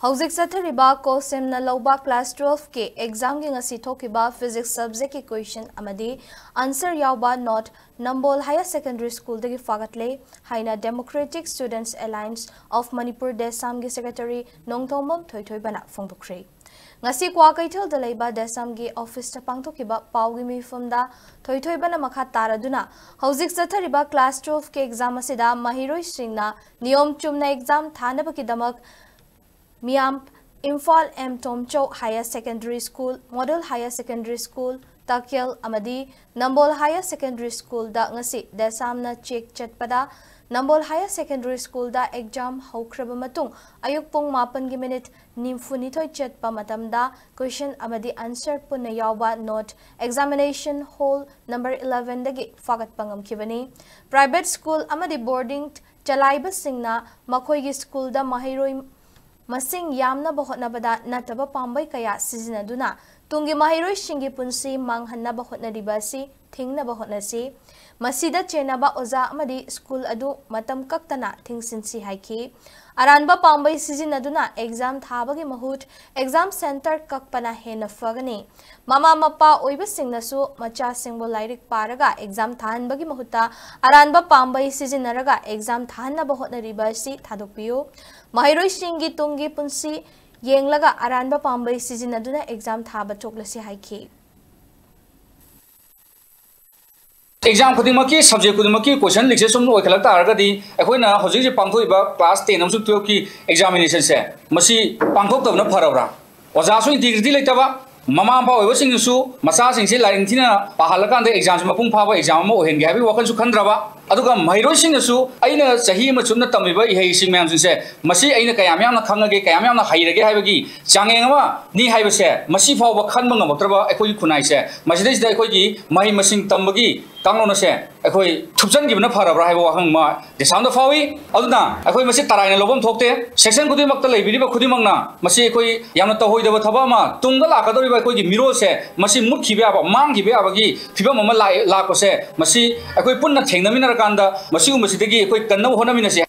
हौजिक चथरिबा कोसेमना लौबा class 12 के exam की ngasi thokiba physics subject की क्वेश्चन amadi answer यावबा note Nambol higher secondary school दगी फागतले हाइना democratic students alliance of Manipur देसाम की सेक्रेटरी नोंगथोंबम थोइथोइबना फोंदोखरे ngasi kwa kaithal da leiba desam gi office ta pangthokiba pawgi mifumda thoithoi makha taraduna hauzik chathariba class 12 ke exam asida mahiroi singna niyom chumna exam thanabaki damak Miam Imphal M Tomcho Higher Secondary School Model Higher Secondary School Takyal Amadi Nambol Higher Secondary School da ngasi desamna check chatpada Nambol Higher Secondary School da exam haukraba matung ayuk pung 8 gi minute nimfuni thoi chatpa matamda question amadi answer punna yawba note examination hall number 11 dagi fagat pangam khibani private school amadi boarding chalaiba singna makhoi gi school da mahiroi Masing yamna bahotnabada nataba pambai kaya sizinaduna tungi mahiroi shingi punsi manghanna bahotnaribasi thingna bahotnasi masida chenaba oza amadi school adu matam kaktana thingsinsi haiki aranba pambai sizinaduna exam thabagi mahut exam center kakpana hena fagani mama mappa oiba singnasu macha singbo lairik paraga exam thanbagi mahuta aranba pambai sizinaraga exam thanna bahotnaribasi thadokpiyo mahiroi shingi tungi punsi yenglaga aranba pambai sizinaduna exam thaba choklasi haiki exam khudimaki subject khudimaki question likse sum oi khalak taragadi akoina hojik je pangthoiba class 10 amsuk 12 ki examination se masi pangthok tabna pharabra oja su integrity leitaba mama pa oiba sing su masa sing se laring thina pahalakande exam se mapung phaba exam mo ohen ge habi wakal su khandraba aduga mairoi sing su aina sahi ma chunna tamiba ihei sing myam se masi aina kayam yamna khangage kayam yamna hairage haibagi changeng ma ni haiba se masi phaba khanba ngamatraba ekoi khunai se masi dei ekoi gi mahi masing tambagi tangno se ekoi thupjan gi bna pharabra haiba wahang ma desam da fawi aduna ekoi masi taraina lobam thokte section kudi makta leibiri ba khudi mangna masi ekoi yamna ta hoidaba thaba ma tungda lakadori ba ekoi gi miro se masi mukhi ba mang gi ba gi phibam ma la ko se masi ekoi punna thengnamina kanda masi umasi degi ekoi kanna honamina se